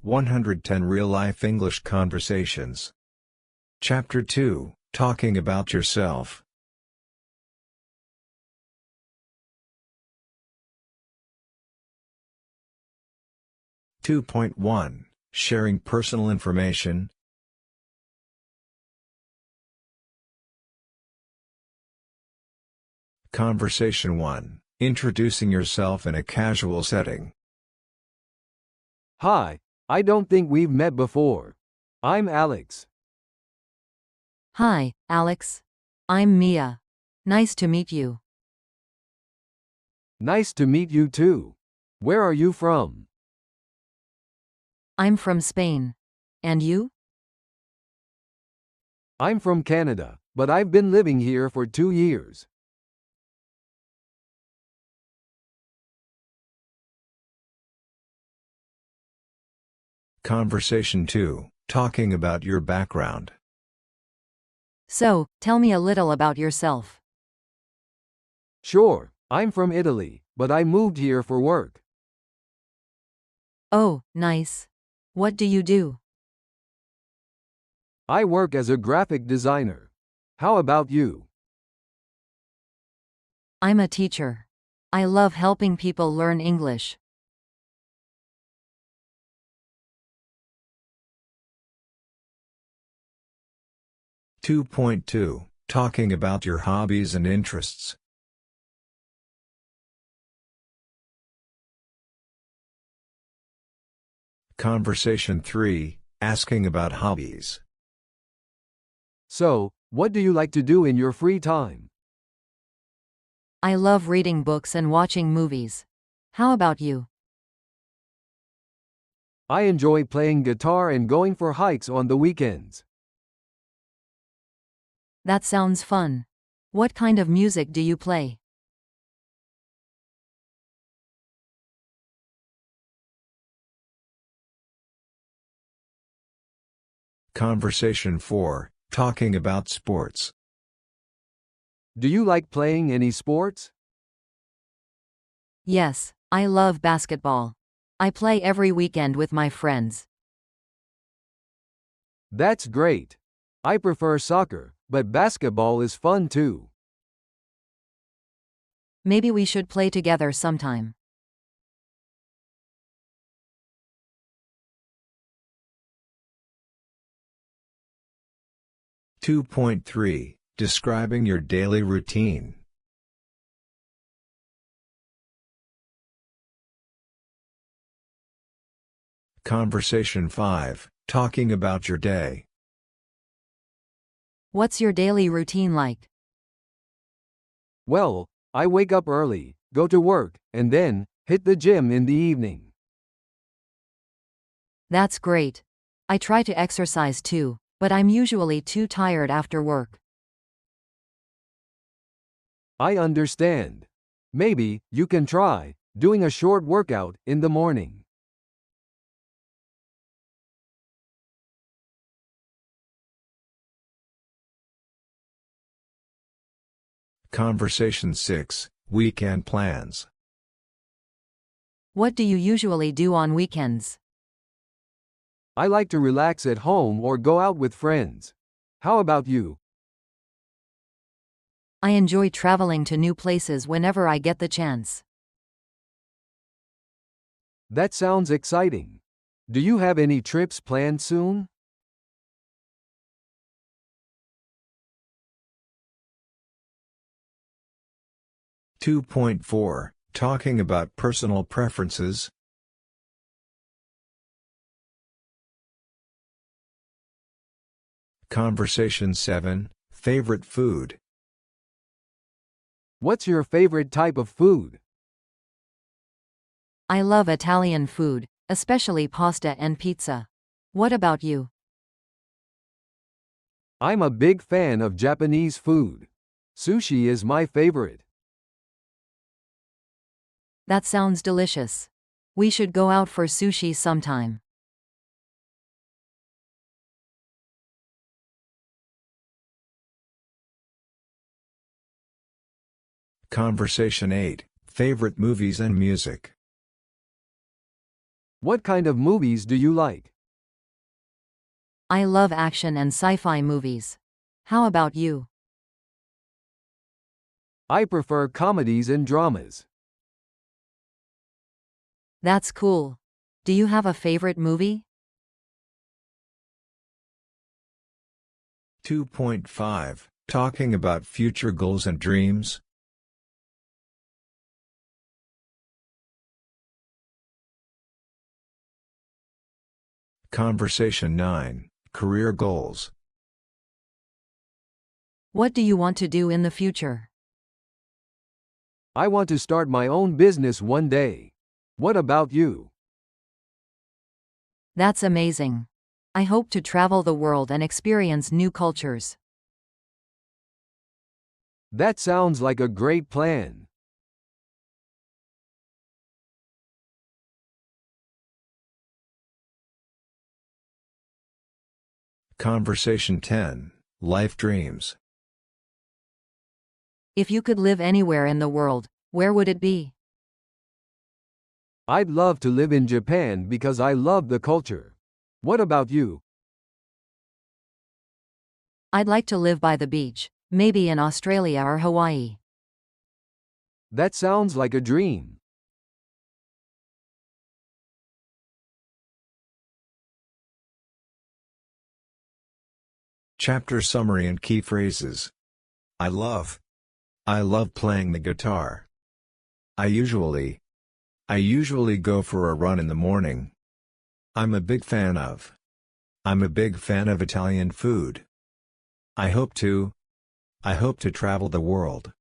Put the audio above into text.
110 Real-Life English Conversations. Chapter 2, Talking About Yourself. Two point one, Sharing Personal Information. Conversation 1, Introducing yourself in a casual setting. Hi, I don't think we've met before. I'm Alex. Hi, Alex. I'm Mia. Nice to meet you. Nice to meet you too. Where are you from? I'm from Spain. And you? I'm from Canada, but I've been living here for 2 years. Conversation 2, Talking about your background. So, tell me a little about yourself. Sure, I'm from Italy, but I moved here for work. Oh, nice. What do you do? I work as a graphic designer. How about you? I'm a teacher. I love helping people learn English. Two point two, Talking about your hobbies and interests. Conversation 3, Asking about hobbies. So, what do you like to do in your free time? I love reading books and watching movies. How about you? I enjoy playing guitar and going for hikes on the weekends. That sounds fun. What kind of music do you play? Conversation 4, Talking about sports. Do you like playing any sports? Yes, I love basketball. I play every weekend with my friends. That's great. I prefer soccer, but basketball is fun too. Maybe we should play together sometime. Two point three, Describing your daily routine. Conversation 5, Talking about your day. What's your daily routine like? Well, I wake up early, go to work, and then hit the gym in the evening. That's great. I try to exercise too, but I'm usually too tired after work. I understand. Maybe you can try doing a short workout in the morning. Conversation 6, Weekend plans. What do you usually do on weekends? I like to relax at home or go out with friends. How about you? I enjoy traveling to new places whenever I get the chance. That sounds exciting. Do you have any trips planned soon? Two point four, Talking about personal preferences. Conversation 7, Favorite food. What's your favorite type of food? I love Italian food, especially pasta and pizza. What about you? I'm a big fan of Japanese food. Sushi is my favorite. That sounds delicious. We should go out for sushi sometime. Conversation 8, Favorite movies and music. What kind of movies do you like? I love action and sci-fi movies. How about you? I prefer comedies and dramas. That's cool. Do you have a favorite movie? 2.5 Talking about future goals and dreams. Conversation 9 Career goals. What do you want to do in the future? I want to start my own business one day. What about you? That's amazing. I hope to travel the world and experience new cultures. That sounds like a great plan. Conversation 10 Life dreams. If you could live anywhere in the world, where would it be? I'd love to live in Japan because I love the culture. What about you? I'd like to live by the beach, maybe in Australia or Hawaii. That sounds like a dream. Chapter summary and key phrases. I love playing the guitar. I usually go for a run in the morning. I'm a big fan of Italian food. I hope to travel the world.